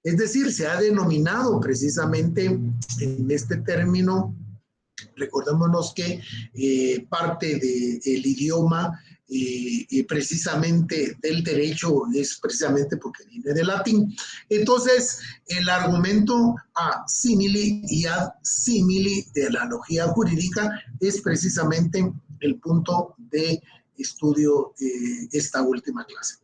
Es decir, se ha denominado precisamente en este término. Recordémonos que parte del idioma precisamente del derecho es precisamente porque viene del latín. Entonces, el argumento a simili y ad simili de la analogía jurídica es precisamente el punto de estudio de esta última clase.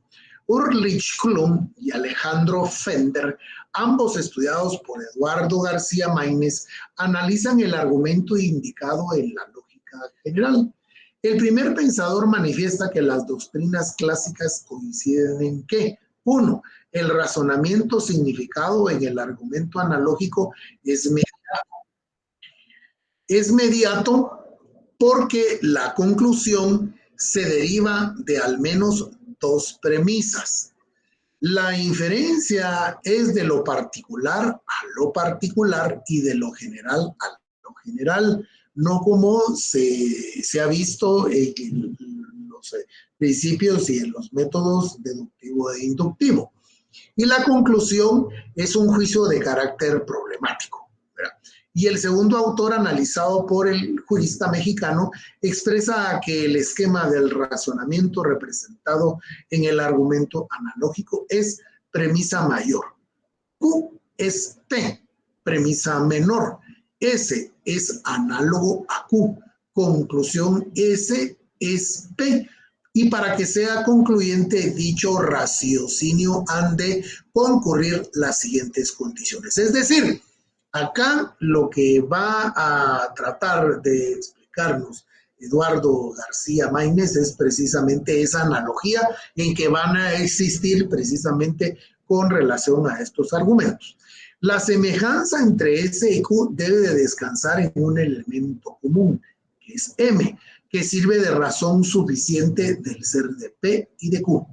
Ulrich Klum y Alejandro Fender, ambos estudiados por Eduardo García Maínez, analizan el argumento indicado en la lógica general. El primer pensador manifiesta que las doctrinas clásicas coinciden en que, 1. El razonamiento significado en el argumento analógico es mediato porque la conclusión se deriva de al menos dos premisas. La inferencia es de lo particular a lo particular y de lo general a lo general, no como se ha visto en los principios y en los métodos deductivo e inductivo. Y la conclusión es un juicio de carácter problemático, ¿verdad? Y el segundo autor, analizado por el jurista mexicano, expresa que el esquema del razonamiento representado en el argumento analógico es premisa mayor. Q es P, premisa menor. S es análogo a Q. Conclusión S es P. Y para que sea concluyente dicho raciocinio han de concurrir las siguientes condiciones. Es decir, acá lo que va a tratar de explicarnos Eduardo García Maínez es precisamente esa analogía en que van a existir precisamente con relación a estos argumentos. La semejanza entre S y Q debe de descansar en un elemento común, que es M, que sirve de razón suficiente del ser de P y de Q.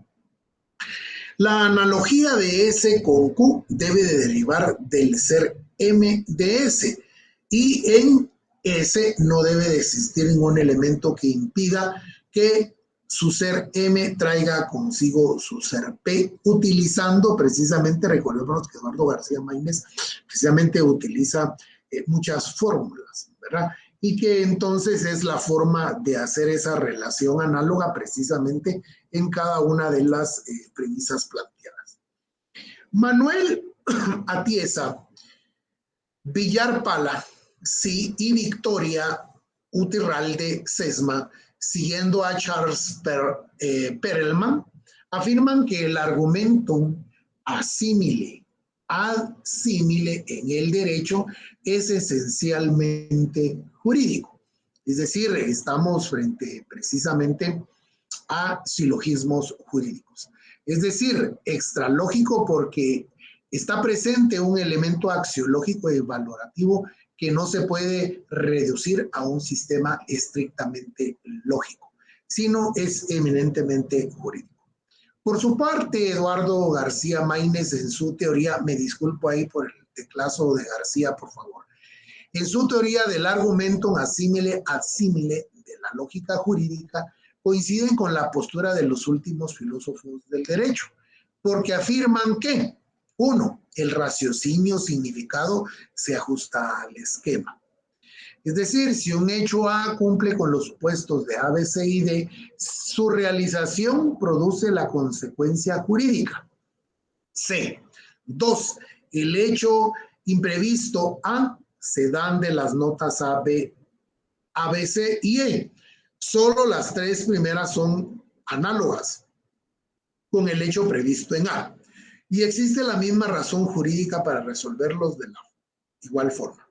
La analogía de S con Q debe de derivar del ser M de S, y en S no debe de existir ningún elemento que impida que su ser M traiga consigo su ser P, utilizando precisamente, recordemos que Eduardo García Maínez precisamente utiliza muchas fórmulas, ¿verdad? Y que entonces es la forma de hacer esa relación análoga precisamente en cada una de las premisas planteadas. Manuel Atiesa, Villar Pala, sí, y Victoria Utirralde Sesma, siguiendo a Charles Perelman, afirman que el argumento asimile ad simile en el derecho es esencialmente jurídico. Es decir, estamos frente precisamente a silogismos jurídicos. Es decir, extralógico porque está presente un elemento axiológico y valorativo que no se puede reducir a un sistema estrictamente lógico, sino es eminentemente jurídico. Por su parte, Eduardo García Maínez, en su teoría, me disculpo ahí por el teclazo de García, por favor, en su teoría del argumentum asimile ad simile de la lógica jurídica, coinciden con la postura de los últimos filósofos del derecho, porque afirman que, 1, el raciocinio significado se ajusta al esquema. Es decir, si un hecho A cumple con los supuestos de A, B, C y D, su realización produce la consecuencia jurídica. C. 2. El hecho imprevisto A se dan de las notas A, B, C y E. Solo las tres primeras son análogas con el hecho previsto en A. Y existe la misma razón jurídica para resolverlos de la igual forma.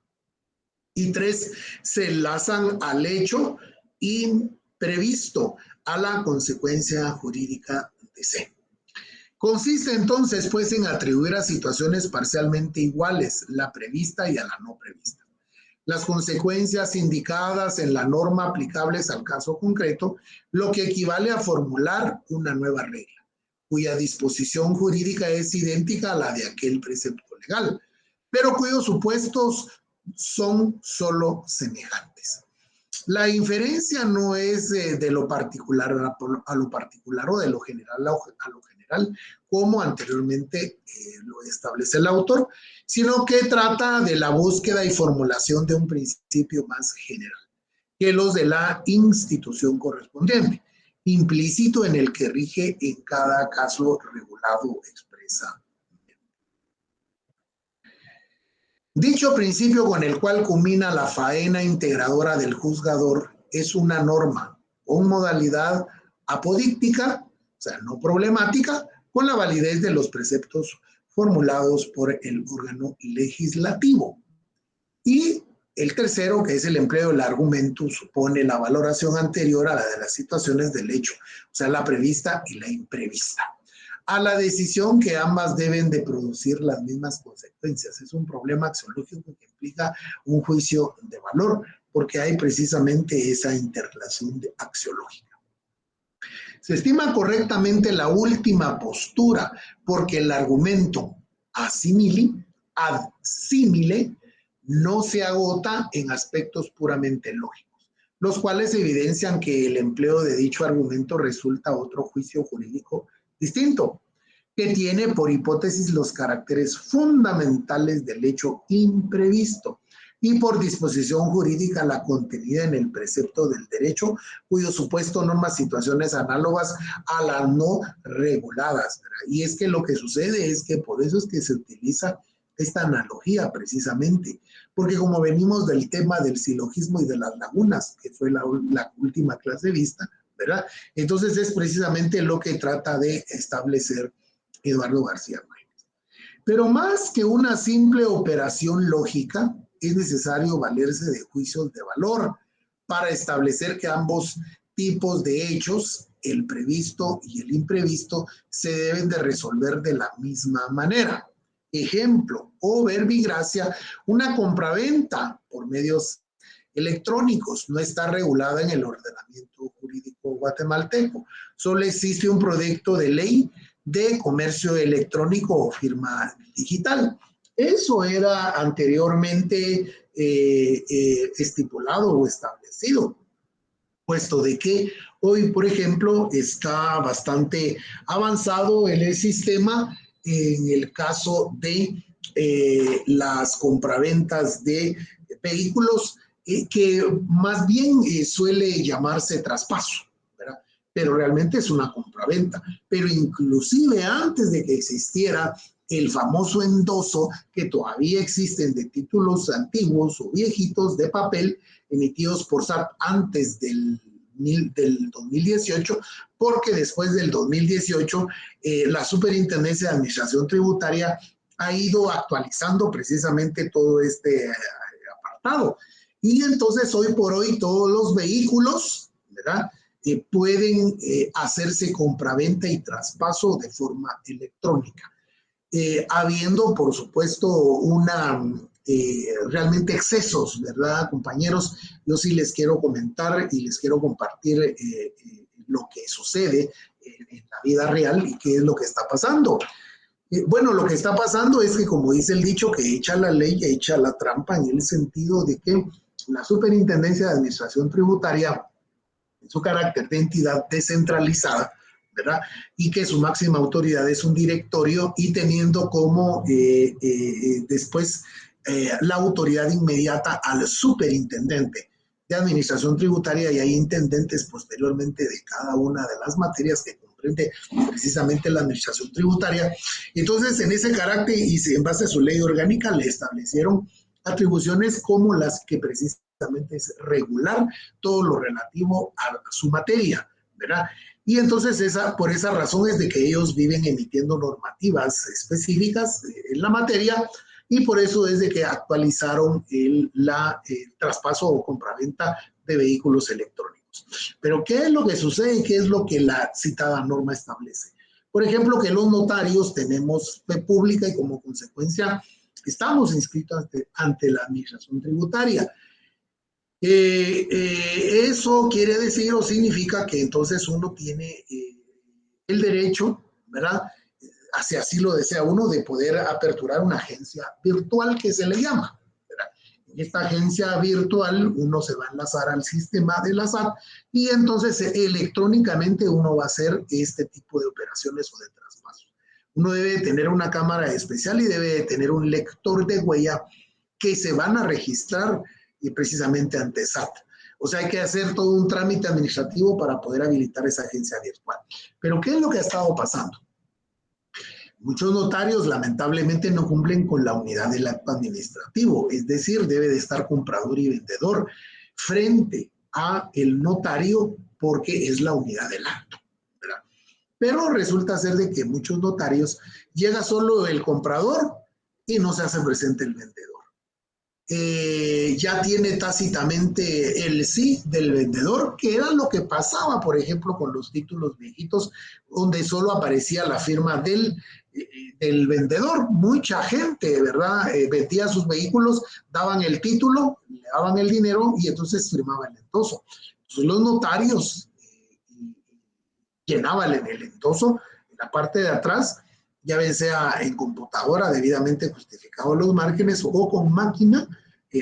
Y 3, se enlazan al hecho imprevisto, a la consecuencia jurídica de C. Consiste entonces, pues, en atribuir a situaciones parcialmente iguales la prevista y a la no prevista las consecuencias indicadas en la norma aplicables al caso concreto, lo que equivale a formular una nueva regla, cuya disposición jurídica es idéntica a la de aquel precepto legal, pero cuyos supuestos son solo semejantes. La inferencia no es de lo particular a lo particular o de lo general a lo general, como anteriormente lo establece el autor, sino que trata de la búsqueda y formulación de un principio más general que los de la institución correspondiente, implícito en el que rige en cada caso regulado expresa. Dicho principio con el cual culmina la faena integradora del juzgador es una norma o modalidad apodíctica, o sea, no problemática, con la validez de los preceptos formulados por el órgano legislativo. Y el tercero, que es el empleo del argumento, supone la valoración anterior a la de las situaciones del hecho, o sea, la prevista y la imprevista, a la decisión que ambas deben de producir las mismas consecuencias. Es un problema axiológico que implica un juicio de valor, porque hay precisamente esa interrelación axiológica. Se estima correctamente la última postura, porque el argumento ad simile, no se agota en aspectos puramente lógicos, los cuales evidencian que el empleo de dicho argumento resulta otro juicio jurídico distinto, que tiene por hipótesis los caracteres fundamentales del hecho imprevisto y por disposición jurídica la contenida en el precepto del derecho, cuyo supuesto norma situaciones análogas a las no reguladas, ¿verdad? Y es que lo que sucede es que por eso es que se utiliza esta analogía precisamente, porque como venimos del tema del silogismo y de las lagunas, que fue la última clase vista, ¿verdad? Entonces es precisamente lo que trata de establecer Eduardo García Márquez. Pero más que una simple operación lógica, es necesario valerse de juicios de valor para establecer que ambos tipos de hechos, el previsto y el imprevisto, se deben de resolver de la misma manera. Ejemplo, o verbigracia, una compraventa por medios electrónicos no está regulada en el ordenamiento jurídico guatemalteco. Solo existe un proyecto de ley de comercio electrónico o firma digital. Eso era anteriormente estipulado o establecido, puesto de que hoy, por ejemplo, está bastante avanzado el sistema en el caso de las compraventas de vehículos, que más bien suele llamarse traspaso, ¿verdad? Pero realmente es una compraventa. Pero inclusive antes de que existiera el famoso endoso, que todavía existen de títulos antiguos o viejitos de papel emitidos por SAT antes del 2018, porque después del 2018 la Superintendencia de Administración Tributaria ha ido actualizando precisamente todo este apartado. Y entonces hoy por hoy todos los vehículos, ¿verdad? Pueden hacerse compraventa y traspaso de forma electrónica. Habiendo, por supuesto, realmente excesos, ¿verdad, compañeros? Yo sí les quiero comentar y les quiero compartir lo que sucede en la vida real y qué es lo que está pasando. Bueno, lo que está pasando es que, como dice el dicho, que echa la ley, echa la trampa, en el sentido de que la Superintendencia de Administración Tributaria, en su carácter de entidad descentralizada, ¿verdad? Y que su máxima autoridad es un directorio, y teniendo como después la autoridad inmediata al superintendente de administración tributaria, y hay intendentes posteriormente de cada una de las materias que comprende precisamente la administración tributaria. Entonces, en ese carácter y en base a su ley orgánica, le establecieron atribuciones como las que precisamente es regular todo lo relativo a su materia, ¿verdad? Y entonces por esa razón es de que ellos viven emitiendo normativas específicas en la materia, y por eso es de que actualizaron el traspaso o compraventa de vehículos electrónicos. Pero ¿qué es lo que sucede y qué es lo que la citada norma establece? Por ejemplo, que los notarios tenemos fe pública y como consecuencia estamos inscritos ante la administración tributaria. Eso quiere decir o significa que entonces uno tiene el derecho, ¿verdad? Si así lo desea uno, de poder aperturar una agencia virtual que se le llama, ¿verdad? esta agencia virtual, uno se va a enlazar al sistema de la SAT y entonces electrónicamente uno va a hacer este tipo de operaciones o de traspasos. Uno debe tener una cámara especial y debe tener un lector de huella que se van a registrar precisamente ante SAT. O sea, hay que hacer todo un trámite administrativo para poder habilitar esa agencia virtual. Pero ¿qué es lo que ha estado pasando? Muchos notarios lamentablemente no cumplen con la unidad del acto administrativo, es decir, debe de estar comprador y vendedor frente a el notario porque es la unidad del acto, ¿verdad? Pero resulta ser de que muchos notarios llega solo el comprador y no se hace presente el vendedor. Ya tiene tácitamente el sí del vendedor, que era lo que pasaba, por ejemplo, con los títulos viejitos, donde solo aparecía la firma del vendedor. Mucha gente, ¿verdad? Vendía sus vehículos, daban el título, le daban el dinero y entonces firmaba el endoso. Entonces los notarios llenaban el endoso en la parte de atrás, ya bien sea en computadora debidamente justificados los márgenes o con máquina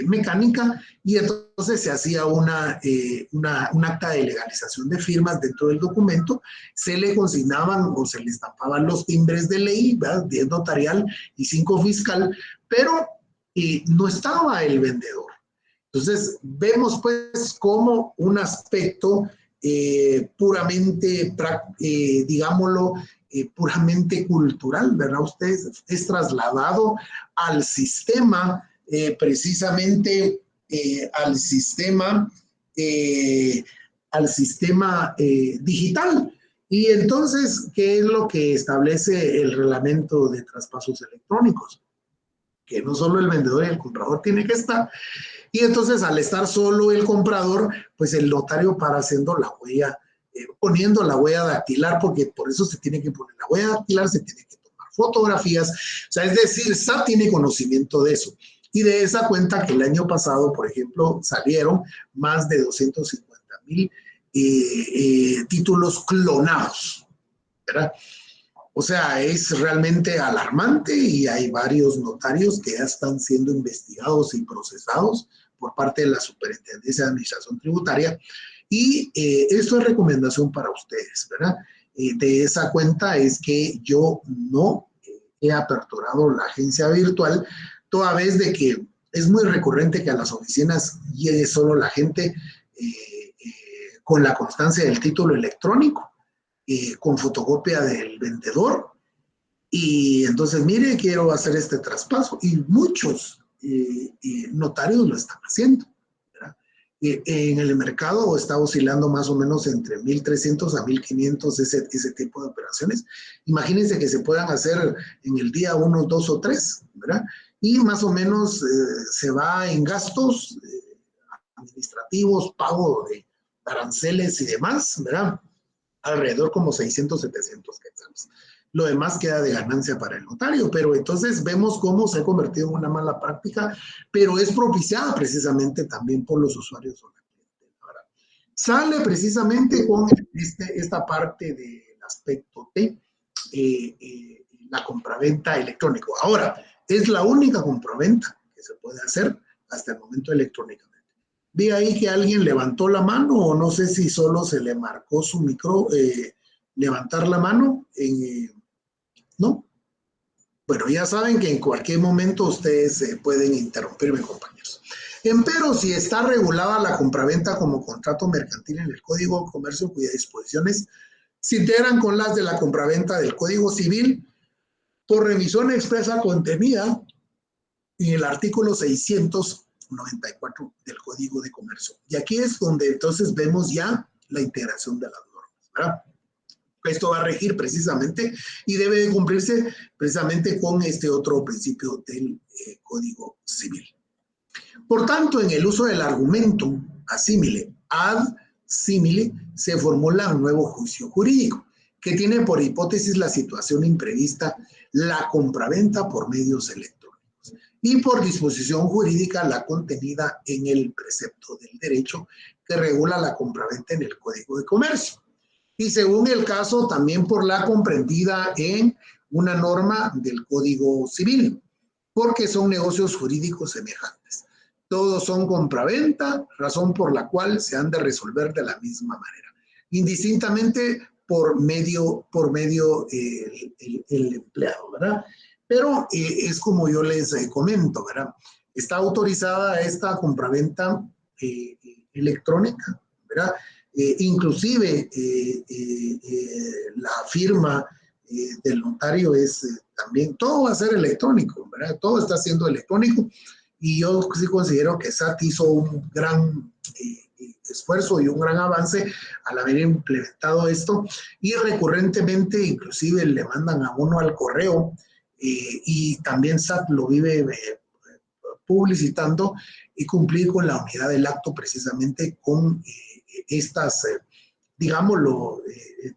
mecánica, y entonces se hacía un acta de legalización de firmas dentro del documento, se le consignaban o se le estampaban los timbres de ley, ¿verdad? 10 notarial y 5 fiscal, pero no estaba el vendedor. Entonces vemos pues como un aspecto puramente, digámoslo, puramente cultural, ¿verdad? Ustedes es trasladado al sistema, precisamente al sistema digital. Y entonces, ¿qué es lo que establece el reglamento de traspasos electrónicos? Que no solo el vendedor y el comprador tiene que estar. Y entonces, al estar solo el comprador, pues el notario para haciendo la huella, poniendo la huella dactilar, porque por eso se tiene que poner la huella dactilar, se tiene que tomar fotografías. O sea, es decir, SAT tiene conocimiento de eso. Y de esa cuenta que el año pasado, por ejemplo, salieron más de 250,000 títulos clonados, ¿verdad? O sea, es realmente alarmante y hay varios notarios que ya están siendo investigados y procesados por parte de la Superintendencia de Administración Tributaria. Y esto es recomendación para ustedes, ¿verdad? De esa cuenta es que yo no he aperturado la agencia virtual, toda vez de que es muy recurrente que a las oficinas llegue solo la gente con la constancia del título electrónico, con fotocopia del vendedor, y entonces, mire, quiero hacer este traspaso, y muchos notarios lo están haciendo, ¿verdad? En el mercado está oscilando más o menos entre 1,300 a 1,500 ese tipo de operaciones. Imagínense que se puedan hacer en el día 1, 2 o 3, ¿verdad? Y más o menos se va en gastos administrativos, pago de aranceles y demás, ¿verdad? Alrededor como 600, 700 quetzales. Lo demás queda de ganancia para el notario, pero entonces vemos cómo se ha convertido en una mala práctica, pero es propiciada precisamente también por los usuarios. Sale precisamente con esta parte del aspecto de la compraventa electrónico. Ahora, es la única compraventa que se puede hacer hasta el momento electrónicamente. Vi ahí que alguien levantó la mano, o no sé si solo se le marcó su micro, levantar la mano, ¿no? Bueno, ya saben que en cualquier momento ustedes pueden interrumpirme, compañeros. Empero, si está regulada la compraventa como contrato mercantil en el Código de Comercio, cuyas disposiciones se integran con las de la compraventa del Código Civil, por revisión expresa contenida en el artículo 694 del Código de Comercio. Y aquí es donde entonces vemos ya la integración de las normas, ¿verdad? Esto va a regir precisamente y debe de cumplirse precisamente con este otro principio del Código Civil. Por tanto, en el uso del argumento asimile, ad simile, se formula un nuevo juicio jurídico que tiene por hipótesis la situación imprevista, la compraventa por medios electrónicos, y por disposición jurídica la contenida en el precepto del derecho que regula la compraventa en el Código de Comercio. Y según el caso, también por la comprendida en una norma del Código Civil, porque son negocios jurídicos semejantes. Todos son compraventa, razón por la cual se han de resolver de la misma manera, indistintamente por medio el empleado, ¿verdad? Pero es como yo les comento, ¿verdad? Está autorizada esta compraventa electrónica, ¿verdad? Inclusive la firma del notario es también, todo va a ser electrónico, ¿verdad? Todo está siendo electrónico y yo sí considero que SAT hizo un gran esfuerzo y un gran avance al haber implementado esto y recurrentemente inclusive le mandan a uno al correo y también SAT lo vive publicitando y cumplir con la unidad del acto precisamente con estas, digámoslo,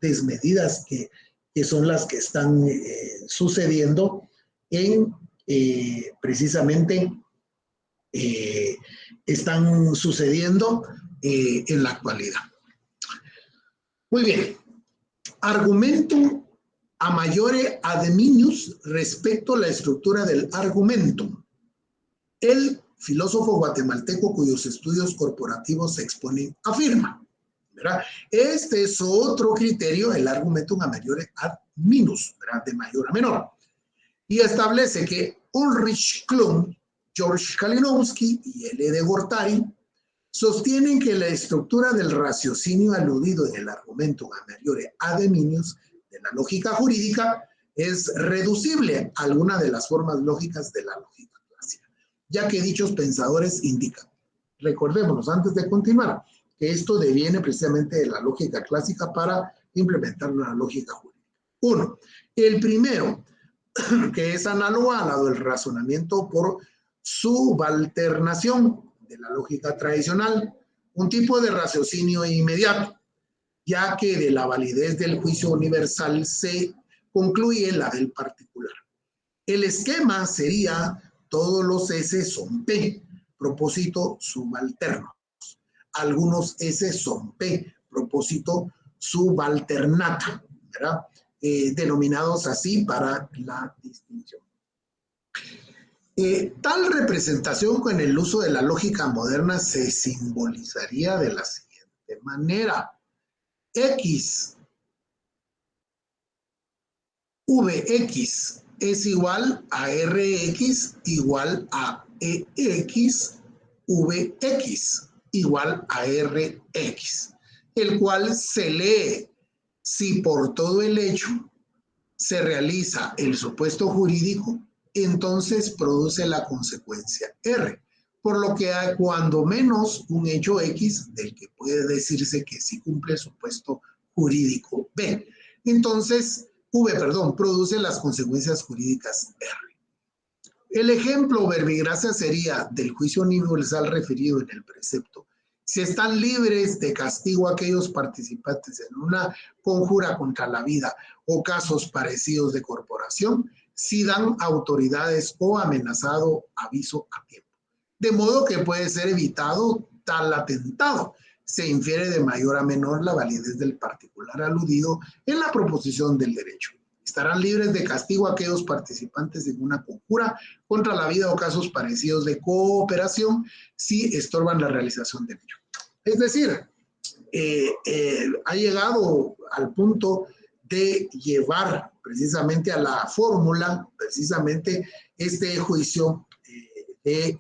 desmedidas que son las que están sucediendo en precisamente están sucediendo en la actualidad. Muy bien. Argumento a mayore ad minus respecto a la estructura del argumento. El filósofo guatemalteco cuyos estudios corporativos se exponen afirma, ¿verdad? Este es otro criterio, el argumentum a mayore ad minus, ¿verdad? De mayor a menor. Y establece que Ulrich Klum, George Kalinowski y L. de Gortari sostienen que la estructura del raciocinio aludido en el argumento a mayore ad minus de la lógica jurídica es reducible a alguna de las formas lógicas de la lógica clásica, ya que dichos pensadores indican, recordémonos antes de continuar, que esto deviene precisamente de la lógica clásica para implementar una lógica jurídica. Uno, el primero, que es análogo al lado del razonamiento por subalternación de la lógica tradicional, un tipo de raciocinio inmediato, ya que de la validez del juicio universal se concluye la del particular. El esquema sería todos los S son P, propósito subalterno. Algunos S son P, propósito subalternata, ¿verdad? Denominados así para la distinción. Tal representación con el uso de la lógica moderna se simbolizaría de la siguiente manera. X, Vx es igual a Rx igual a Ex, Vx igual a Rx, el cual se lee si por todo el hecho se realiza el supuesto jurídico, entonces produce la consecuencia R, por lo que hay cuando menos un hecho X del que puede decirse que sí cumple el supuesto jurídico B. Entonces, produce las consecuencias jurídicas R. El ejemplo verbigracia sería del juicio universal referido en el precepto. Si están libres de castigo aquellos participantes en una conjura contra la vida o casos parecidos de corporación, si dan autoridades o amenazado aviso a tiempo. De modo que puede ser evitado tal atentado. Se infiere de mayor a menor la validez del particular aludido en la proposición del derecho. Estarán libres de castigo aquellos participantes en una conjura contra la vida o casos parecidos de cooperación si estorban la realización del hecho. Es decir, ha llegado al punto de llevar precisamente a la fórmula, precisamente este juicio de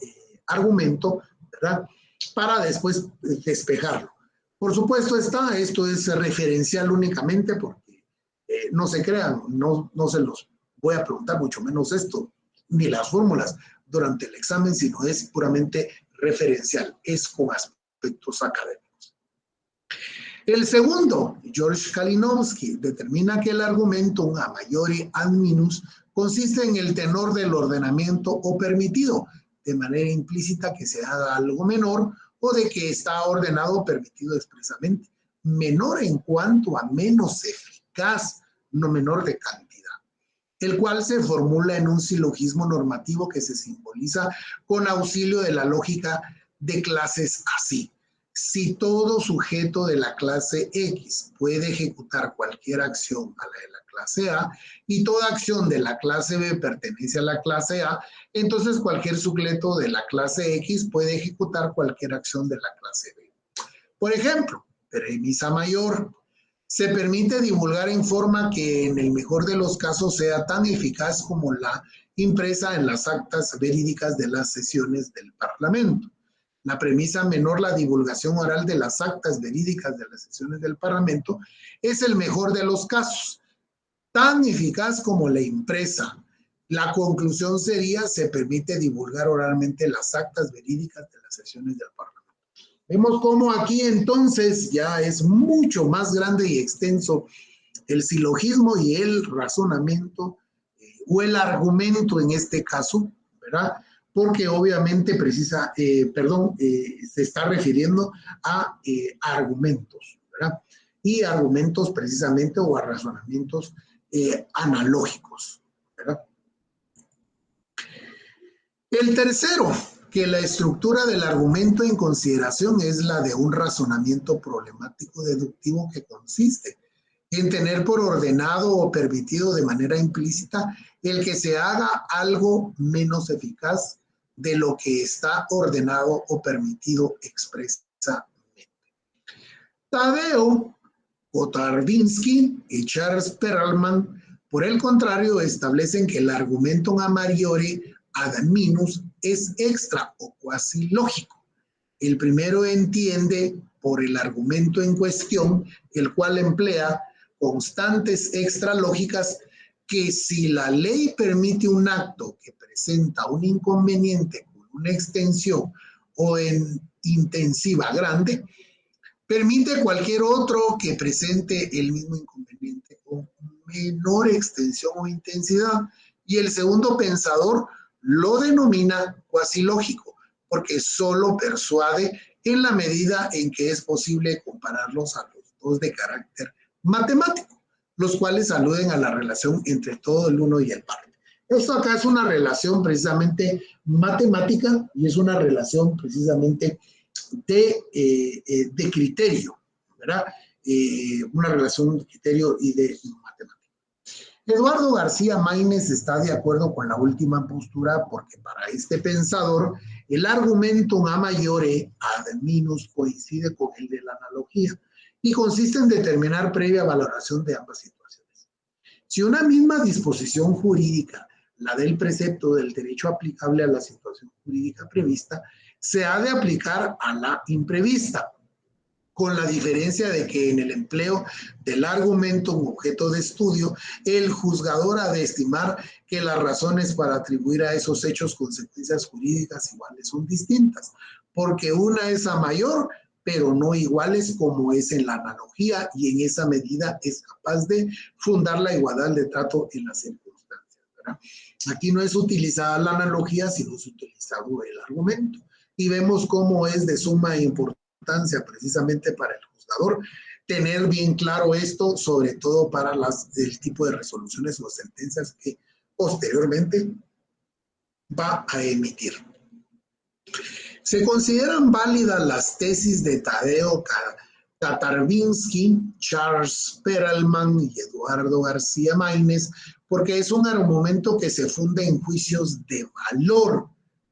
argumento, ¿verdad? Para después despejarlo. Por supuesto esto es referencial únicamente porque no se crean, no se los voy a preguntar, mucho menos esto, ni las fórmulas durante el examen, sino es puramente referencial, es con aspectos académicos. El segundo, George Kalinowski, determina que el argumento a mayore ad minus consiste en el tenor del ordenamiento o permitido, de manera implícita que se haga algo menor o de que está ordenado o permitido expresamente. Menor en cuanto a menos eficaz, no menor de cantidad, el cual se formula en un silogismo normativo que se simboliza con auxilio de la lógica de clases así. Si todo sujeto de la clase X puede ejecutar cualquier acción a la de la clase A y toda acción de la clase B pertenece a la clase A, entonces cualquier sujeto de la clase X puede ejecutar cualquier acción de la clase B. Por ejemplo, premisa mayor. Se permite divulgar en forma que en el mejor de los casos sea tan eficaz como la impresa en las actas verídicas de las sesiones del Parlamento. La premisa menor, la divulgación oral de las actas verídicas de las sesiones del Parlamento, es el mejor de los casos, tan eficaz como la impresa. La conclusión sería, se permite divulgar oralmente las actas verídicas de las sesiones del Parlamento. Vemos cómo aquí entonces ya es mucho más grande y extenso el silogismo y el razonamiento o el argumento en este caso, ¿verdad? Porque obviamente se está refiriendo a argumentos, ¿verdad? Y argumentos precisamente o a razonamientos analógicos, ¿verdad? El tercero, que la estructura del argumento en consideración es la de un razonamiento problemático deductivo que consiste en tener por ordenado o permitido de manera implícita el que se haga algo menos eficaz de lo que está ordenado o permitido expresamente. Tadeo Kotarbinsky y Charles Perelman, por el contrario, establecen que el argumentum a maiore ad minus es extra o cuasi lógico. El primero entiende por el argumento en cuestión, el cual emplea constantes extralógicas que si la ley permite un acto que presenta un inconveniente con una extensión o en intensiva grande, permite cualquier otro que presente el mismo inconveniente con menor extensión o intensidad. Y el segundo pensador lo denomina cuasi lógico, porque solo persuade en la medida en que es posible compararlos a los dos de carácter matemático, los cuales aluden a la relación entre todo el uno y el par. Esto acá es una relación precisamente matemática y es una relación precisamente de criterio, ¿verdad? Una relación de criterio y de matemática. Eduardo García Maínez está de acuerdo con la última postura porque para este pensador el argumentum a maiore ad minus coincide con el de la analogía y consiste en determinar previa valoración de ambas situaciones. Si una misma disposición jurídica, la del precepto del derecho aplicable a la situación jurídica prevista, se ha de aplicar a la imprevista, con la diferencia de que en el empleo del argumento objeto de estudio, el juzgador ha de estimar que las razones para atribuir a esos hechos consecuencias jurídicas iguales son distintas, porque una es a mayor, pero no iguales como es en la analogía, y en esa medida es capaz de fundar la igualdad de trato en las circunstancias, ¿verdad? Aquí no es utilizada la analogía, sino es utilizado el argumento. Y vemos cómo es de suma importancia precisamente para el juzgador tener bien claro esto, sobre todo para el tipo de resoluciones o sentencias que posteriormente va a emitir. Se consideran válidas las tesis de Tadeo Kotarbinsky, Charles Perelman y Eduardo García Maínez, porque es un argumento que se funda en juicios de valor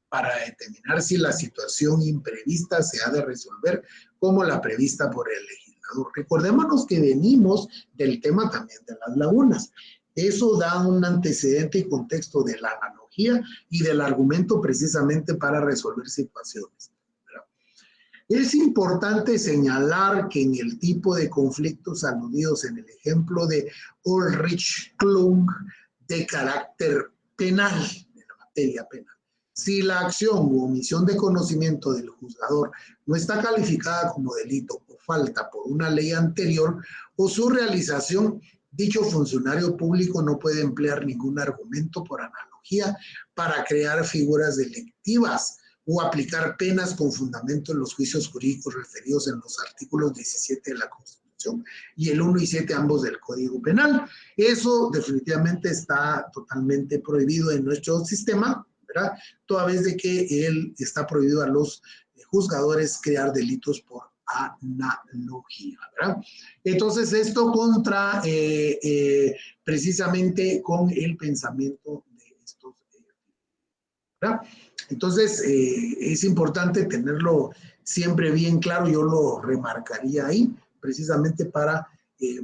para determinar si la situación imprevista se ha de resolver como la prevista por el legislador. Recordémonos que venimos del tema también de las lagunas. Eso da un antecedente y contexto de la analogía y del argumento precisamente para resolver situaciones. Es importante señalar que en el tipo de conflictos aludidos en el ejemplo de Ulrich-Klung de carácter penal, de la materia penal, si la acción u omisión de conocimiento del juzgador no está calificada como delito o falta por una ley anterior o su realización, dicho funcionario público no puede emplear ningún argumento por analogía para crear figuras delictivas o aplicar penas con fundamento en los juicios jurídicos referidos en los artículos 17 de la Constitución y el 1 y 7 ambos del Código Penal. Eso definitivamente está totalmente prohibido en nuestro sistema, ¿verdad? Toda vez de que él está prohibido a los juzgadores crear delitos por analogía, ¿verdad? Entonces esto contra precisamente con el pensamiento de estos. ¿verdad? Entonces, es importante tenerlo siempre bien claro, yo lo remarcaría ahí, precisamente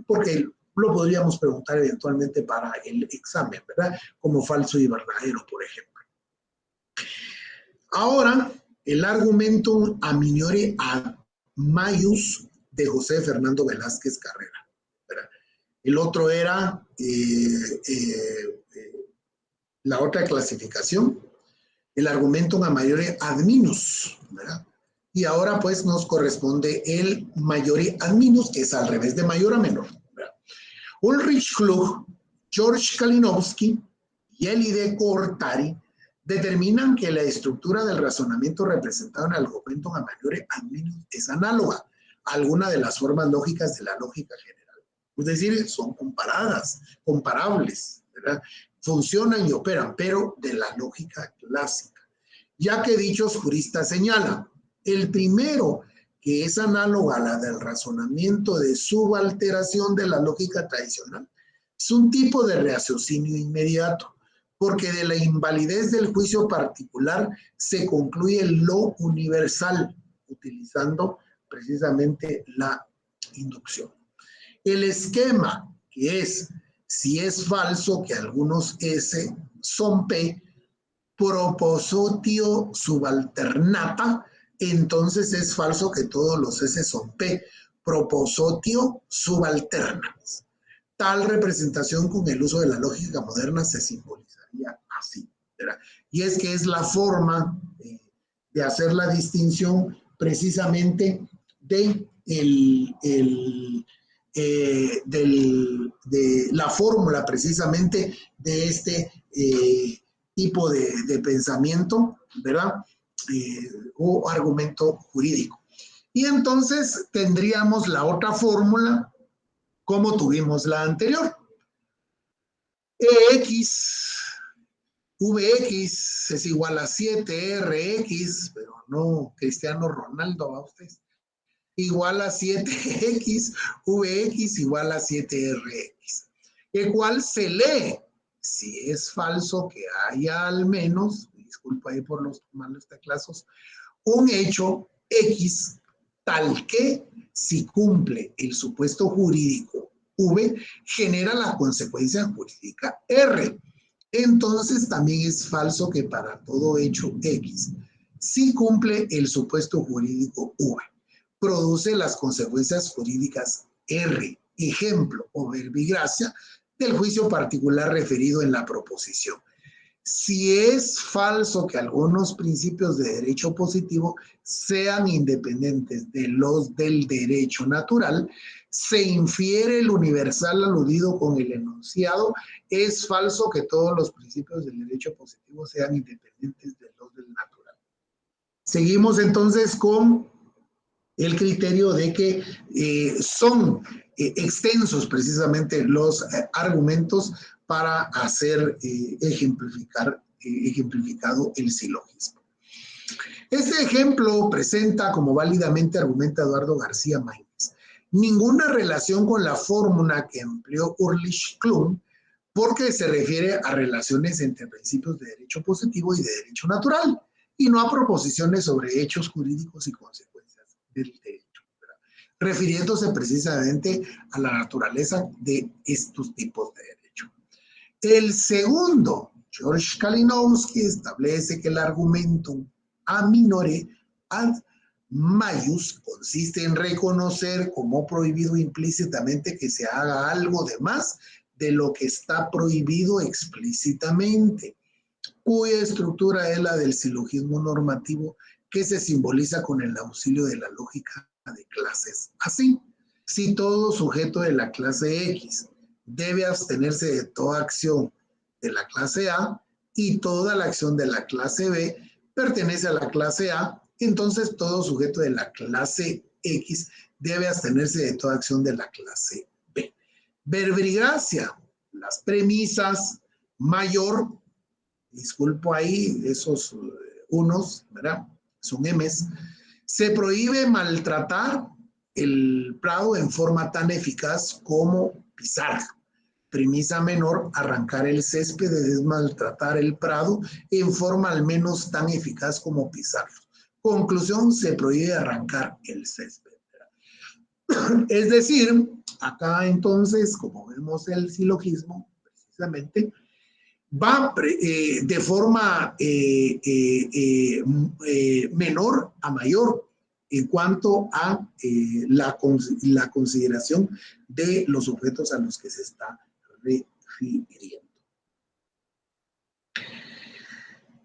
porque lo podríamos preguntar eventualmente para el examen, ¿verdad? Como falso y verdadero, por ejemplo. Ahora, el argumentum a minore ad maius de José Fernando Velázquez Carrera, ¿verdad? El otro era la otra clasificación, el argumentum a maiore ad minus, ¿verdad? Y ahora pues nos corresponde el maiore ad minus, que es al revés de mayor a menor, ¿verdad? Ulrich Klug, George Kalinowski y Elide Cortari determinan que la estructura del razonamiento representado en el argumentum a maiore ad minus es análoga a alguna de las formas lógicas de la lógica general. Es decir, son comparables, ¿verdad? Funcionan y operan, pero de la lógica clásica. Ya que dichos juristas señalan, el primero, que es análoga a la del razonamiento de subalteración de la lógica tradicional, es un tipo de raciocinio inmediato, porque de la invalidez del juicio particular se concluye lo universal, utilizando precisamente la inducción. El esquema, que es, si es falso que algunos S son P, propositio subalternata, entonces es falso que todos los S son P, propositio subalternas. Tal representación con el uso de la lógica moderna se simbolizaría así, ¿verdad? Y es que es la forma de hacer la distinción precisamente de la fórmula precisamente de este tipo de pensamiento, ¿verdad? O argumento jurídico. Y entonces tendríamos la otra fórmula como tuvimos la anterior. Vx es igual a 7Rx, pero no Cristiano Ronaldo, ¿va usted? Igual a 7x, Vx igual a 7Rx, el cual se lee, si es falso que haya al menos, disculpa ahí por los malos teclazos, un hecho X tal que, si cumple el supuesto jurídico V, genera la consecuencia jurídica R. Entonces también es falso que para todo hecho X, si cumple el supuesto jurídico V, produce las consecuencias jurídicas R, ejemplo o verbigracia del juicio particular referido en la proposición. Si es falso que algunos principios de derecho positivo sean independientes de los del derecho natural, se infiere el universal aludido con el enunciado. Es falso que todos los principios del derecho positivo sean independientes de los del natural. Seguimos entonces con el criterio de que son extensos precisamente los argumentos para hacer ejemplificado el silogismo. Este ejemplo presenta, como válidamente argumenta Eduardo García Maínez, ninguna relación con la fórmula que empleó Ulrich Klug, porque se refiere a relaciones entre principios de derecho positivo y de derecho natural, y no a proposiciones sobre hechos jurídicos y consecuencias del derecho, ¿verdad? Refiriéndose precisamente a la naturaleza de estos tipos de derecho. El segundo, George Kalinowski, establece que el argumentum a minore ad maius consiste en reconocer como prohibido implícitamente que se haga algo de más de lo que está prohibido explícitamente, cuya estructura es la del silogismo normativo que se simboliza con el auxilio de la lógica de clases. Así, si todo sujeto de la clase X debe abstenerse de toda acción de la clase A y toda la acción de la clase B pertenece a la clase A, entonces todo sujeto de la clase X debe abstenerse de toda acción de la clase B. Verbigracia, las premisas mayor, disculpo ahí esos unos, ¿verdad? Son M's. Se prohíbe maltratar el prado en forma tan eficaz como pisar. Premisa menor, arrancar el césped es maltratar el prado en forma al menos tan eficaz como pisarlo. Conclusión, se prohíbe arrancar el césped. Es decir, acá entonces, como vemos el silogismo, precisamente, va de forma menor a mayor en cuanto a la consideración de los objetos a los que se está refiriendo.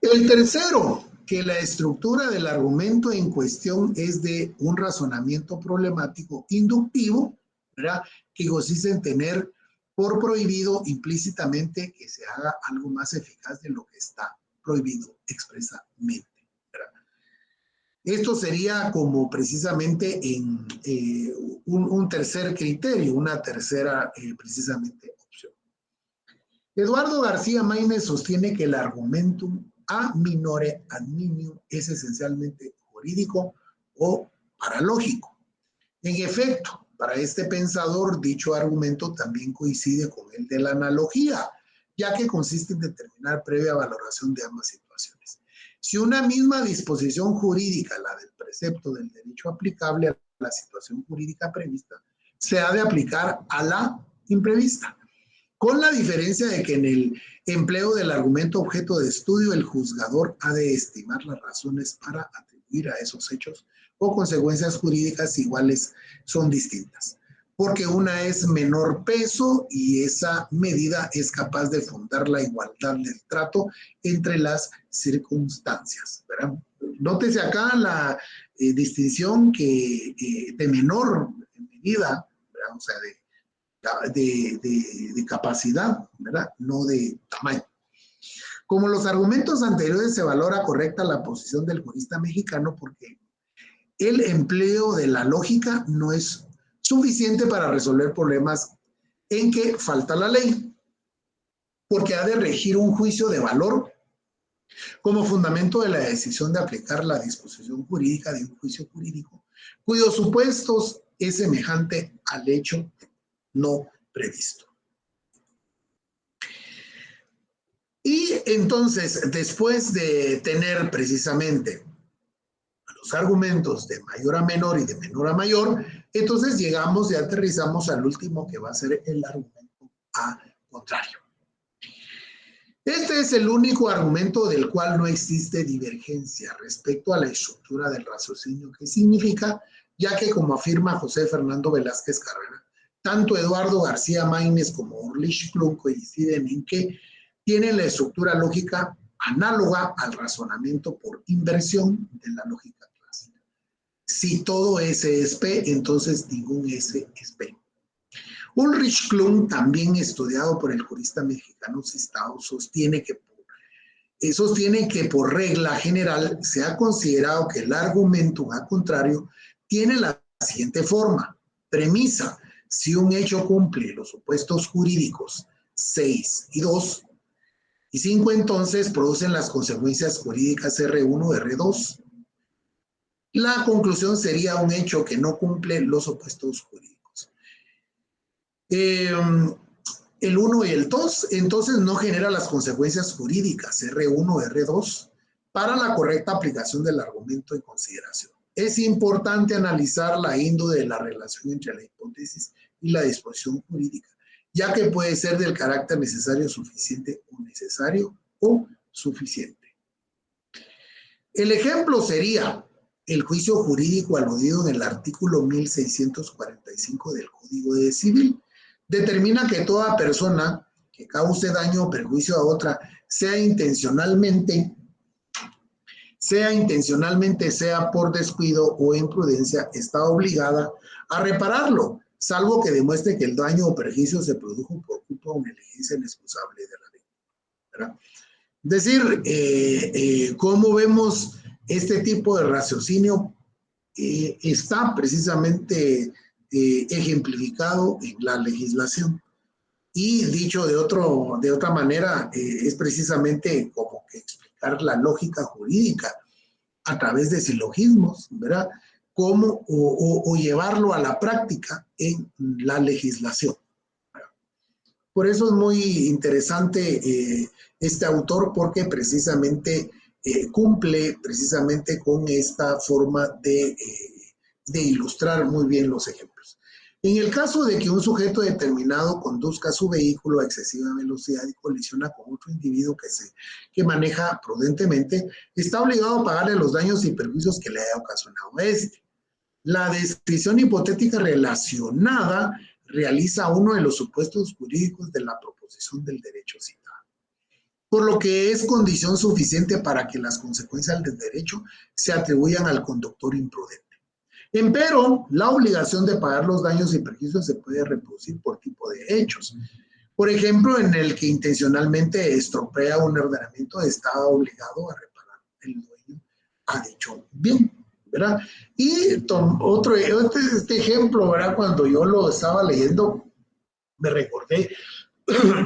El tercero, que la estructura del argumento en cuestión es de un razonamiento problemático inductivo, ¿verdad?, que consiste en tener por prohibido implícitamente que se haga algo más eficaz de lo que está prohibido expresamente, ¿verdad? Esto sería como precisamente en un tercer criterio, una tercera precisamente opción. Eduardo García Maínez sostiene que el argumentum a minore adminio es esencialmente jurídico o paralógico. En efecto, para este pensador, dicho argumento también coincide con el de la analogía, ya que consiste en determinar previa valoración de ambas situaciones. Si una misma disposición jurídica, la del precepto del derecho aplicable a la situación jurídica prevista, se ha de aplicar a la imprevista, con la diferencia de que en el empleo del argumento objeto de estudio, el juzgador ha de estimar las razones para atribuir a esos hechos o consecuencias jurídicas iguales son distintas, porque una es menor peso y esa medida es capaz de fundar la igualdad del trato entre las circunstancias, ¿verdad? Nótese acá la distinción que de menor medida, ¿verdad?, o sea, de capacidad, ¿verdad?, no de tamaño. Como los argumentos anteriores, se valora correcta la posición del jurista mexicano porque el empleo de la lógica no es suficiente para resolver problemas en que falta la ley, porque ha de regir un juicio de valor como fundamento de la decisión de aplicar la disposición jurídica de un juicio jurídico, cuyos supuestos es semejante al hecho no previsto. Y entonces, después de tener precisamente los argumentos de mayor a menor y de menor a mayor, entonces llegamos y aterrizamos al último, que va a ser el argumento a contrario. Este es el único argumento del cual no existe divergencia respecto a la estructura del raciocinio que significa, ya que, como afirma José Fernando Velázquez Carrera, tanto Eduardo García Maínez como Ulrich Klum coinciden en que tienen la estructura lógica análoga al razonamiento por inversión de la lógica clásica. Si todo S es P, entonces ningún S es P. Ulrich Klum, también estudiado por el jurista mexicano Sestao, sostiene que por regla general se ha considerado que el argumento a contrario tiene la siguiente forma. Premisa: si un hecho cumple los supuestos jurídicos 6 y 2 y 5, entonces producen las consecuencias jurídicas R1, R2. La conclusión sería un hecho que no cumple los supuestos jurídicos. El 1 y el 2, entonces no genera las consecuencias jurídicas R1, R2 para la correcta aplicación del argumento en consideración. Es importante analizar la índole de la relación entre la hipótesis y la disposición jurídica, ya que puede ser del carácter necesario, suficiente o necesario o suficiente. El ejemplo sería el juicio jurídico aludido en el artículo 1645 del Código de Civil. Determina que toda persona que cause daño o perjuicio a otra, sea intencionalmente, sea por descuido o imprudencia, está obligada a repararlo, salvo que demuestre que el daño o perjuicio se produjo por culpa o negligencia inexcusable de la ley, ¿verdad? Es decir, ¿cómo vemos este tipo de raciocinio? Está precisamente ejemplificado en la legislación. Y dicho de otra manera, es precisamente como que explicar la lógica jurídica a través de silogismos, ¿verdad? Cómo, o llevarlo a la práctica en la legislación. Por eso es muy interesante este autor, porque precisamente cumple precisamente con esta forma de ilustrar muy bien los ejemplos. En el caso de que un sujeto determinado conduzca su vehículo a excesiva velocidad y colisiona con otro individuo que maneja prudentemente, está obligado a pagarle los daños y perjuicios que le haya ocasionado a este. La descripción hipotética relacionada realiza uno de los supuestos jurídicos de la proposición del derecho citado, por lo que es condición suficiente para que las consecuencias del derecho se atribuyan al conductor imprudente. Empero, la obligación de pagar los daños y perjuicios se puede reproducir por tipo de hechos. Por ejemplo, en el que intencionalmente estropea un ordenamiento, está obligado a reparar el dueño a dicho bien, ¿verdad? Y este ejemplo, ¿verdad? Cuando yo lo estaba leyendo, me recordé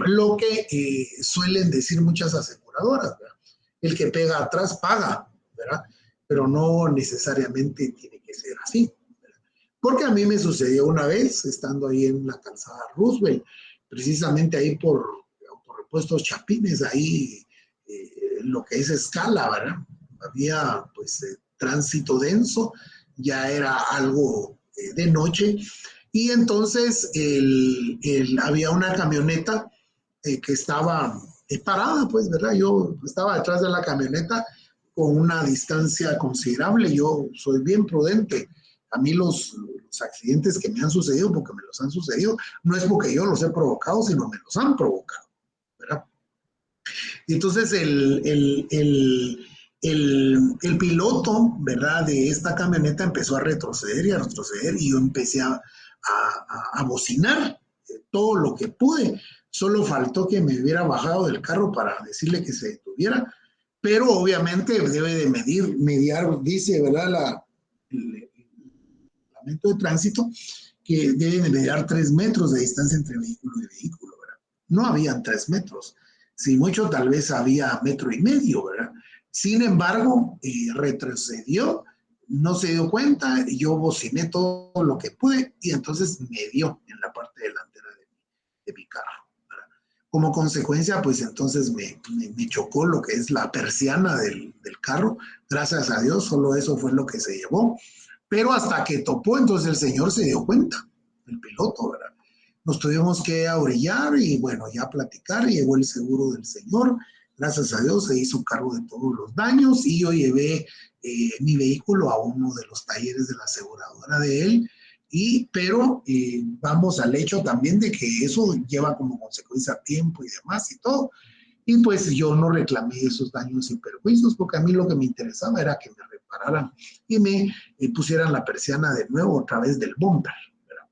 lo que suelen decir muchas aseguradoras, ¿verdad? El que pega atrás paga, ¿verdad? Pero no necesariamente tiene que ser así, ¿verdad? Porque a mí me sucedió una vez, estando ahí en la calzada Roosevelt, precisamente ahí por Autorepuestos Chapines, ahí lo que es Escala, ¿verdad? Había pues tránsito denso, ya era algo de noche, y entonces había una camioneta que estaba parada, pues, ¿verdad? Yo estaba detrás de la camioneta con una distancia considerable. Yo soy bien prudente. A mí los accidentes que me han sucedido, porque me los han sucedido, no es porque yo los he provocado, sino me los han provocado, ¿verdad? Entonces el piloto, ¿verdad?, de esta camioneta empezó a retroceder y yo empecé a bocinar todo lo que pude. Solo faltó que me hubiera bajado del carro para decirle que se detuviera, pero obviamente debe de mediar, dice, ¿verdad?, el reglamento de tránsito, que debe de mediar 3 metros de distancia entre vehículo y vehículo, ¿verdad? No habían 3 metros. Si mucho, tal vez había 1,5 metros, ¿verdad? Sin embargo, retrocedió, no se dio cuenta, yo bociné todo lo que pude y entonces me dio en la parte delantera de mi carro, ¿verdad? Como consecuencia, pues entonces me chocó lo que es la persiana del carro. Gracias a Dios, solo eso fue lo que se llevó. Pero hasta que topó, entonces el señor se dio cuenta, el piloto, ¿verdad? Nos tuvimos que orillar y bueno, ya platicar, llegó el seguro del señor, gracias a Dios se hizo cargo de todos los daños y yo llevé mi vehículo a uno de los talleres de la aseguradora de él, pero vamos al hecho también de que eso lleva como consecuencia tiempo y demás y todo. Y pues yo no reclamé esos daños y perjuicios, porque a mí lo que me interesaba era que me repararan y me pusieran la persiana de nuevo otra vez del bumper, ¿verdad?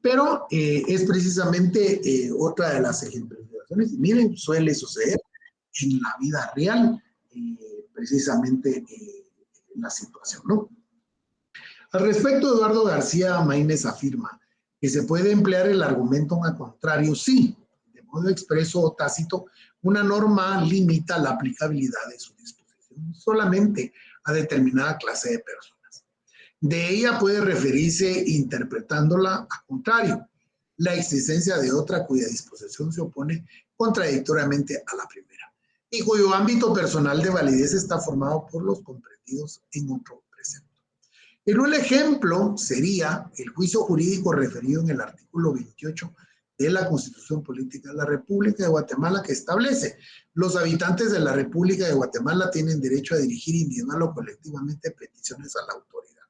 Pero es precisamente otra de las ejemplificaciones. Y miren, suele suceder en la vida real, precisamente la situación, ¿no? Al respecto, Eduardo García Maínez afirma que se puede emplear el argumento a contrario, sí, de modo expreso o tácito, una norma limita la aplicabilidad de su disposición solamente a determinada clase de personas. De ella puede referirse, interpretándola a contrario, la existencia de otra cuya disposición se opone contradictoriamente a la primera y cuyo ámbito personal de validez está formado por los comprendidos en otro precepto. En un ejemplo sería el juicio jurídico referido en el artículo 28 de la Constitución Política de la República de Guatemala, que establece: los habitantes de la República de Guatemala tienen derecho a dirigir individual o colectivamente peticiones a la autoridad.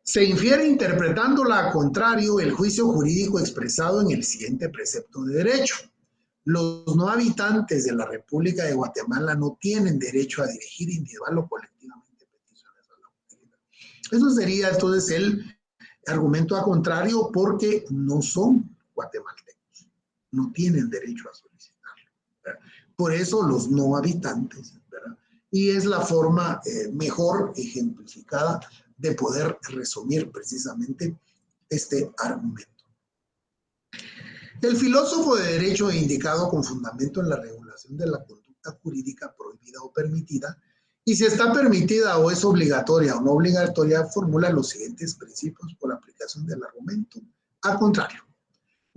Se infiere, interpretándola a contrario, el juicio jurídico expresado en el siguiente precepto de derecho: los no habitantes de la República de Guatemala no tienen derecho a dirigir individual o colectivamente peticiones a la autoridad. Eso sería entonces el argumento a contrario, porque no son guatemaltecos, no tienen derecho a solicitarlo, ¿verdad? Por eso los no habitantes, ¿verdad? Y es la forma mejor ejemplificada de poder resumir precisamente este argumento. El filósofo de derecho ha indicado con fundamento en la regulación de la conducta jurídica prohibida o permitida, y si está permitida o es obligatoria o no obligatoria, formula los siguientes principios por aplicación del argumento a contrario.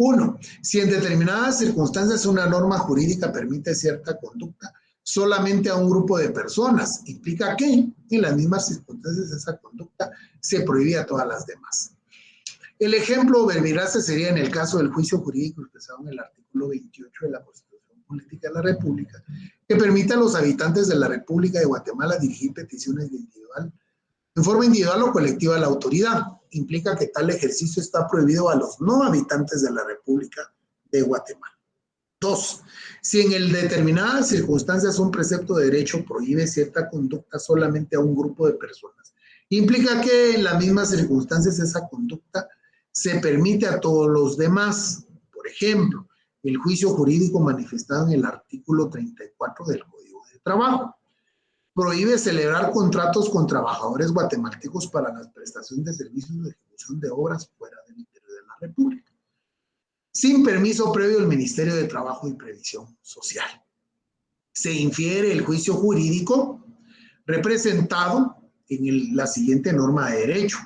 Uno, si en determinadas circunstancias una norma jurídica permite cierta conducta solamente a un grupo de personas, implica que en las mismas circunstancias esa conducta se prohíbe a todas las demás. El ejemplo verbigrace sería en el caso del juicio jurídico expresado en el artículo 28 de la Constitución Política de la República, que permite a los habitantes de la República de Guatemala dirigir peticiones en forma individual o colectiva a la autoridad. Implica que tal ejercicio está prohibido a los no habitantes de la República de Guatemala. 2. Si en determinadas circunstancias un precepto de derecho prohíbe cierta conducta solamente a un grupo de personas, implica que en las mismas circunstancias esa conducta se permite a todos los demás. Por ejemplo, el juicio jurídico manifestado en el artículo 34 del Código de Trabajo prohíbe celebrar contratos con trabajadores guatemaltecos para la prestación de servicios de ejecución de obras fuera del interior de la República, sin permiso previo del Ministerio de Trabajo y Previsión Social. Se infiere el juicio jurídico representado en la siguiente norma de derecho,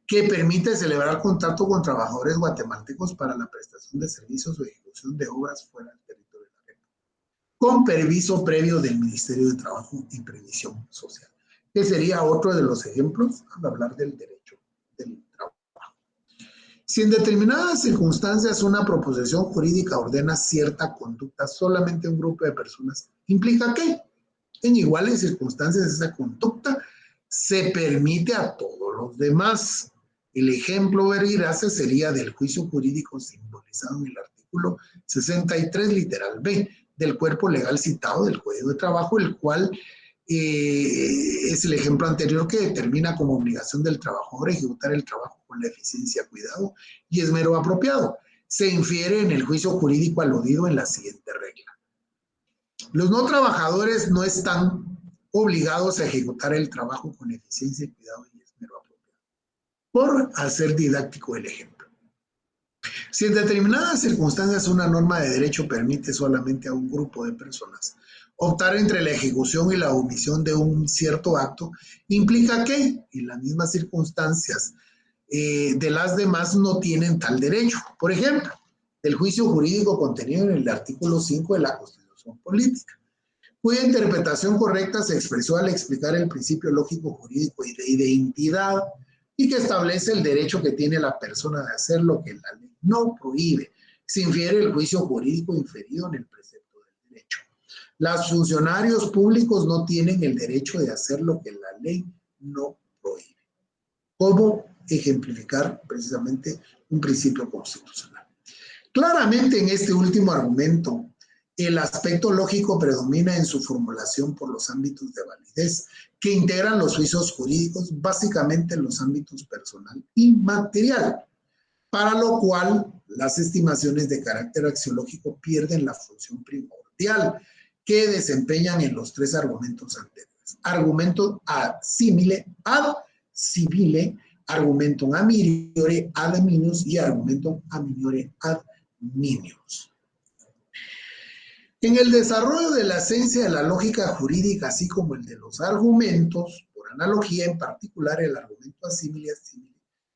que permite celebrar contrato con trabajadores guatemaltecos para la prestación de servicios o ejecución de obras fuera del territorio de la República, con permiso previo del Ministerio de Trabajo y Previsión Social, que sería otro de los ejemplos al hablar del derecho del trabajo. Si en determinadas circunstancias una proposición jurídica ordena cierta conducta solamente a un grupo de personas, implica que en iguales circunstancias esa conducta se permite a todos los demás. El ejemplo verbigrace sería del juicio jurídico simbolizado en el artículo 63, literal B, del cuerpo legal citado del Código de Trabajo, el cual es el ejemplo anterior que determina como obligación del trabajador ejecutar el trabajo con la eficiencia, cuidado y esmero apropiado. Se infiere en el juicio jurídico aludido en la siguiente regla. Los no trabajadores no están obligados a ejecutar el trabajo con eficiencia, cuidado y esmero apropiado. Por hacer didáctico el ejemplo. Si en determinadas circunstancias una norma de derecho permite solamente a un grupo de personas optar entre la ejecución y la omisión de un cierto acto, implica que en las mismas circunstancias de las demás no tienen tal derecho. Por ejemplo, el juicio jurídico contenido en el artículo 5 de la Constitución Política, cuya interpretación correcta se expresó al explicar el principio lógico jurídico y de identidad, y que establece el derecho que tiene la persona de hacer lo que la ley no prohíbe. Se infiere el juicio jurídico inferido en el precepto del derecho. Los funcionarios públicos no tienen el derecho de hacer lo que la ley no prohíbe. ¿Cómo ejemplificar precisamente un principio constitucional? Claramente en este último argumento, el aspecto lógico predomina en su formulación por los ámbitos de validez que integran los juicios jurídicos, básicamente en los ámbitos personal y material, para lo cual las estimaciones de carácter axiológico pierden la función primordial que desempeñan en los tres argumentos anteriores. Argumentum ad simile, ad civile, argumentum a miriore ad minus y argumentum a minore ad minimus. En el desarrollo de la esencia de la lógica jurídica, así como el de los argumentos, por analogía, en particular el argumento a simile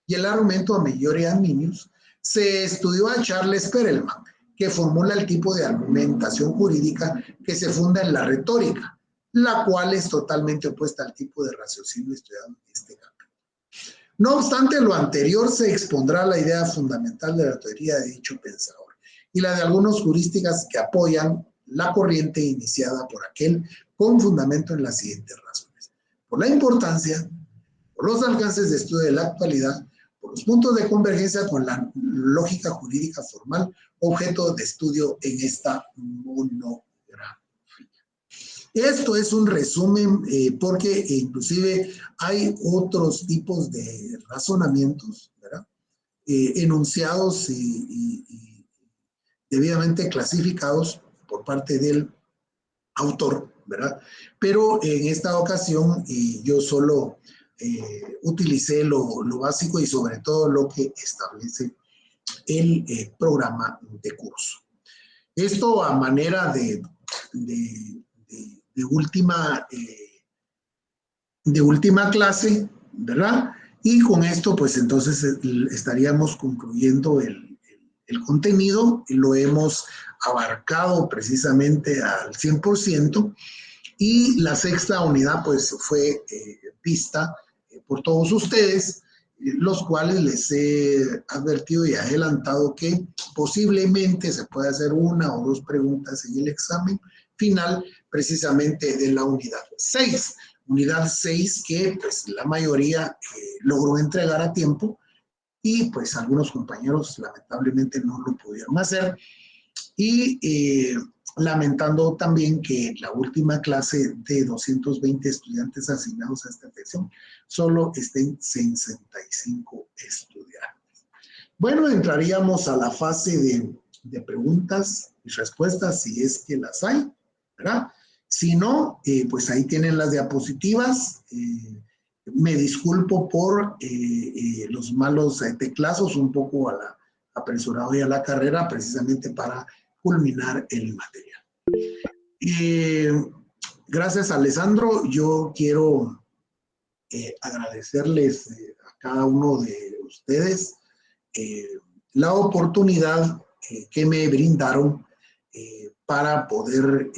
y el argumento a meliore ad minius, se estudió a Charles Perelman, que formula el tipo de argumentación jurídica que se funda en la retórica, la cual es totalmente opuesta al tipo de raciocinio estudiado en este campo. No obstante lo anterior, se expondrá la idea fundamental de la teoría de dicho pensador y la de algunos juristas que apoyan la corriente iniciada por aquel con fundamento en las siguientes razones: por la importancia, por los alcances de estudio de la actualidad, por los puntos de convergencia con la lógica jurídica formal, objeto de estudio en esta monografía. Esto es un resumen porque inclusive hay otros tipos de razonamientos, ¿verdad? Enunciados y debidamente clasificados por parte del autor, ¿verdad? Pero en esta ocasión yo solo utilicé lo básico y sobre todo lo que establece el programa de curso. Esto a manera de última clase, ¿verdad? Y con esto, pues entonces estaríamos concluyendo el el contenido lo hemos abarcado precisamente al 100%, y la sexta unidad pues fue vista por todos ustedes, los cuales les he advertido y adelantado que posiblemente se pueda hacer una o dos preguntas en el examen final precisamente de la unidad 6. Unidad 6 que pues la mayoría logró entregar a tiempo, y pues algunos compañeros lamentablemente no lo pudieron hacer, y lamentando también que la última clase de 220 estudiantes asignados a esta sección solo estén 65 estudiantes. Bueno, entraríamos a la fase de preguntas y respuestas si es que las hay, ¿verdad? Si no, pues ahí tienen las diapositivas. Me disculpo por los malos teclazos, un poco apresurado y a la carrera, precisamente para culminar el material. Gracias, Alessandro. Yo quiero agradecerles a cada uno de ustedes la oportunidad que me brindaron para poder,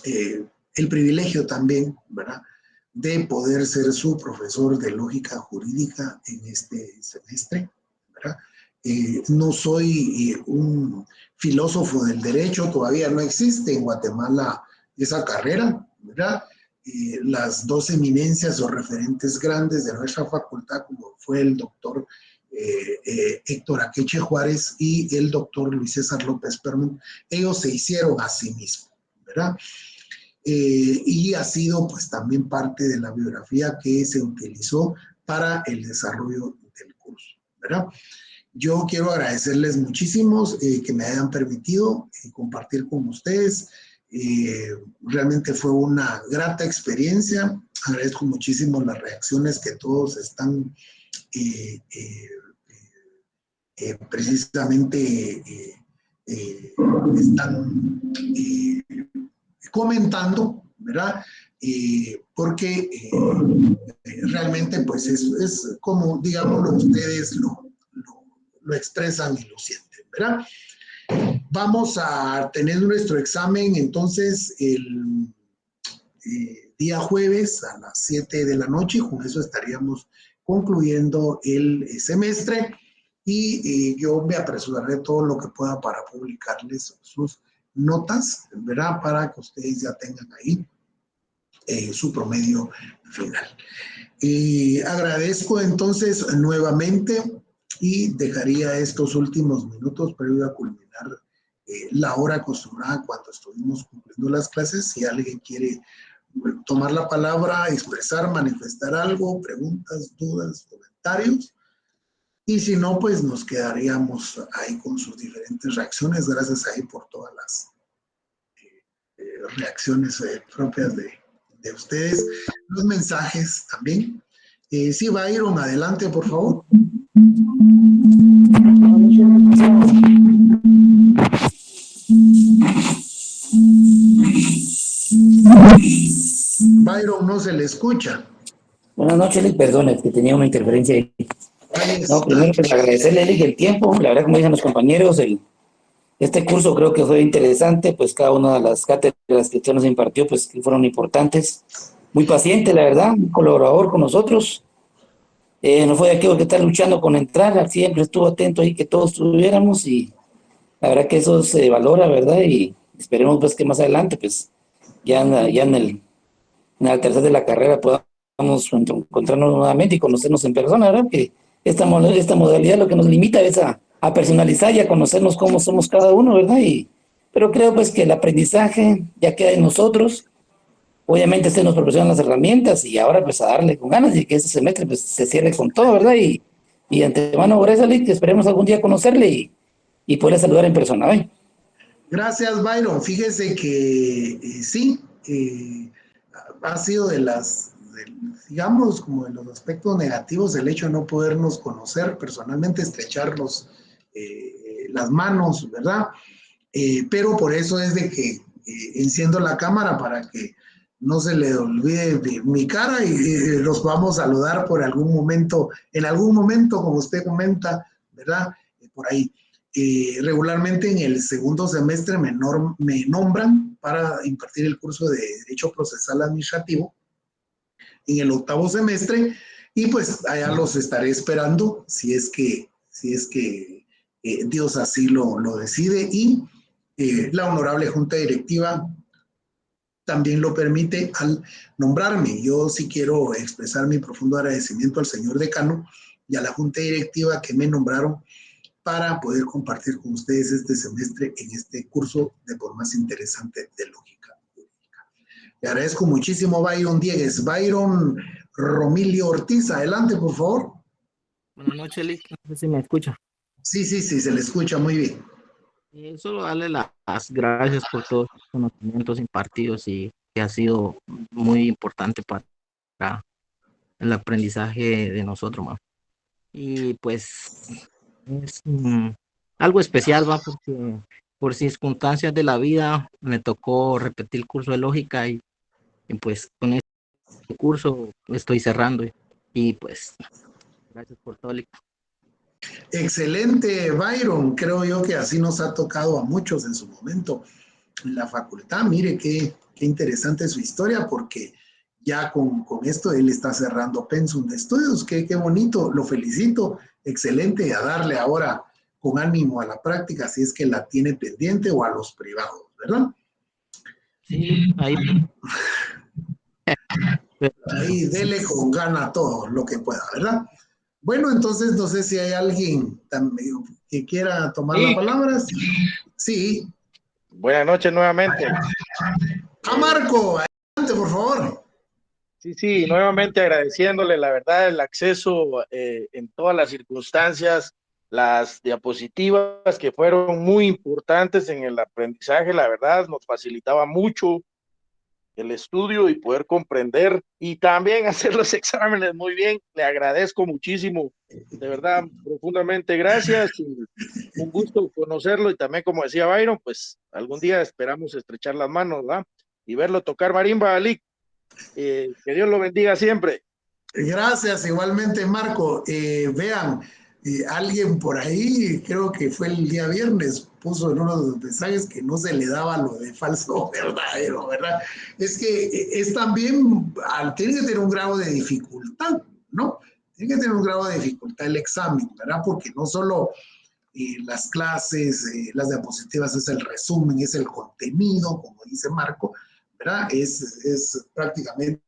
el privilegio también, ¿verdad?, de poder ser su profesor de lógica jurídica en este semestre, ¿verdad? No soy un filósofo del derecho, todavía no existe en Guatemala esa carrera, ¿verdad? Las dos eminencias o referentes grandes de nuestra facultad, como fue el doctor Héctor Akeche Juárez y el doctor Luis César López Perman, ellos se hicieron a sí mismos, ¿verdad? Y ha sido pues también parte de la biografía que se utilizó para el desarrollo del curso, ¿verdad? Yo quiero agradecerles muchísimo que me hayan permitido compartir con ustedes. Realmente fue una grata experiencia. Agradezco muchísimo las reacciones que todos están precisamente están comentando, ¿verdad? Porque realmente pues es como, digámoslo, ustedes lo expresan y lo sienten, ¿verdad? Vamos a tener nuestro examen entonces el día jueves a las 7 de la noche. Con eso estaríamos concluyendo el semestre, y yo me apresuraré todo lo que pueda para publicarles sus notas, ¿verdad?, para que ustedes ya tengan ahí su promedio final. Agradezco entonces nuevamente, y dejaría estos últimos minutos previo a culminar la hora acostumbrada cuando estuvimos cumpliendo las clases. Si alguien quiere tomar la palabra, expresar, manifestar algo, preguntas, dudas, comentarios. Y si no, pues nos quedaríamos ahí con sus diferentes reacciones. Gracias ahí por todas las reacciones propias de ustedes, los mensajes también. Sí, Byron, adelante, por favor. Byron, no se le escucha. Buenas noches, Eli, perdone, que tenía una interferencia ahí. No, primero pues agradecerle, Eli, el tiempo. La verdad, como dicen los compañeros, este curso creo que fue interesante, pues cada una de las cátedras que usted nos impartió, pues que fueron importantes. Muy paciente, la verdad, un colaborador con nosotros. No fue de aquello que está luchando con entrar, siempre estuvo atento ahí que todos estuviéramos, y la verdad que eso se valora, ¿verdad? Y esperemos pues que más adelante, pues ya en la tercera de la carrera podamos encontrarnos nuevamente y conocernos en persona, ¿verdad? Que esta modalidad lo que nos limita es a personalizar y a conocernos cómo somos cada uno, ¿verdad? Pero creo pues que el aprendizaje ya queda en nosotros. Obviamente usted nos proporciona las herramientas, y ahora pues a darle con ganas y que este semestre pues se cierre con todo, ¿verdad? Y de antemano, gracias, Lee, que esperemos algún día conocerle y poderle saludar en persona, ¿eh? Gracias, Byron. Fíjese que sí, ha sido digamos, como de los aspectos negativos el hecho de no podernos conocer personalmente, estrecharnos las manos, ¿verdad? Pero por eso es de que enciendo la cámara para que no se le olvide mi cara, y los vamos a saludar por algún momento, en algún momento, como usted comenta, ¿verdad? Por ahí. Regularmente en el segundo semestre me nombran para impartir el curso de Derecho Procesal Administrativo en el octavo semestre, y pues allá los estaré esperando si es que Dios así lo decide, y la honorable Junta Directiva también lo permite al nombrarme. Yo sí quiero expresar mi profundo agradecimiento al señor decano y a la Junta Directiva que me nombraron para poder compartir con ustedes este semestre en este curso de por más interesante de lógica jurídica. Le agradezco muchísimo, Byron Diegues. Byron Romilio Ortiz, adelante, por favor. Buenas noches, Lick. No sé si me escucha. Sí, se le escucha muy bien. Solo darle las gracias por todos los conocimientos impartidos y que ha sido muy importante para el aprendizaje de nosotros, ma. Y pues es algo especial, va, porque por circunstancias de la vida me tocó repetir el curso de lógica y pues con este curso estoy cerrando y pues gracias por todo, Lick. Excelente, Byron. Creo yo que así nos ha tocado a muchos en su momento en la facultad. Mire qué interesante su historia, porque ya con esto él está cerrando pensum de estudios. Qué bonito, lo felicito. Excelente, a darle ahora con ánimo a la práctica, si es que la tiene pendiente, o a los privados, ¿verdad? Sí, Ahí dele con gana todo lo que pueda, ¿verdad? Bueno, entonces no sé si hay alguien también que quiera tomar la palabra. Sí. Buenas noches nuevamente. A Marco, adelante, por favor. Sí, nuevamente agradeciéndole, la verdad, el acceso en todas las circunstancias, las diapositivas que fueron muy importantes en el aprendizaje, la verdad, nos facilitaba mucho el estudio y poder comprender y también hacer los exámenes muy bien. Le agradezco muchísimo, de verdad, profundamente gracias. Un gusto conocerlo, y también, como decía Byron, pues algún día esperamos estrechar las manos, ¿verdad? Y verlo tocar marimba, Lick. Que Dios lo bendiga siempre. Gracias, igualmente, Marco. Vean, alguien por ahí, creo que fue el día viernes, puso en uno de los mensajes que no se le daba lo de falso verdadero, ¿verdad? Es que es también, tiene que tener un grado de dificultad, ¿no? Tiene que tener un grado de dificultad el examen, ¿verdad? Porque no solo las clases, las diapositivas es el resumen, es el contenido, como dice Marco, ¿verdad? Es prácticamente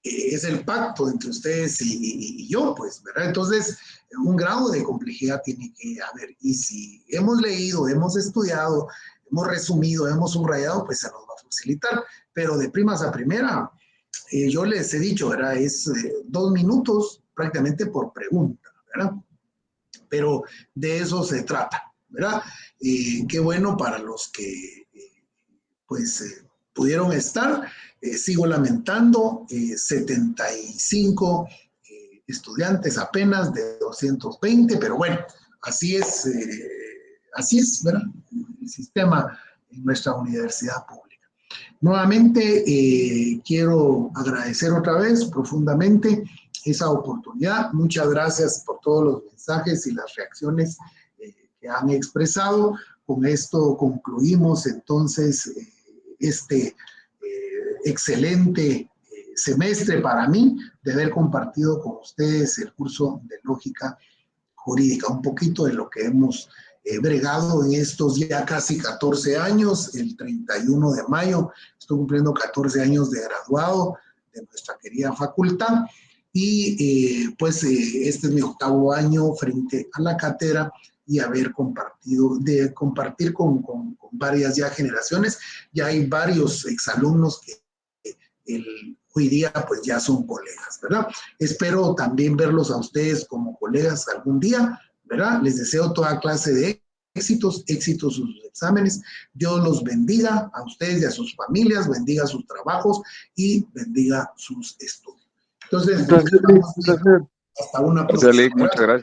es el pacto entre ustedes y yo, pues, ¿verdad? Entonces, un grado de complejidad tiene que haber. Y si hemos leído, hemos estudiado, hemos resumido, hemos subrayado, pues se nos va a facilitar. Pero de primas a primera, yo les he dicho, ¿verdad? Es 2 minutos prácticamente por pregunta, ¿verdad? Pero de eso se trata, ¿verdad? Qué bueno para los que, pues, pudieron estar. Sigo lamentando, 75 estudiantes apenas de 220, pero bueno, así es, ¿verdad? El sistema en nuestra universidad pública. Nuevamente, quiero agradecer otra vez profundamente esa oportunidad. Muchas gracias por todos los mensajes y las reacciones que han expresado. Con esto concluimos entonces este excelente semestre para mí, de haber compartido con ustedes el curso de lógica jurídica, un poquito de lo que hemos bregado en estos ya casi 14 años. El 31 de mayo estoy cumpliendo 14 años de graduado de nuestra querida facultad, y este es mi 8º año frente a la cátedra, y haber compartir con varias ya generaciones. Ya hay varios exalumnos que hoy día pues ya son colegas, ¿verdad? Espero también verlos a ustedes como colegas algún día, ¿verdad? Les deseo toda clase de éxitos sus exámenes. Dios los bendiga a ustedes y a sus familias, bendiga sus trabajos y bendiga sus estudios. Entonces hasta una próxima. Muchas gracias.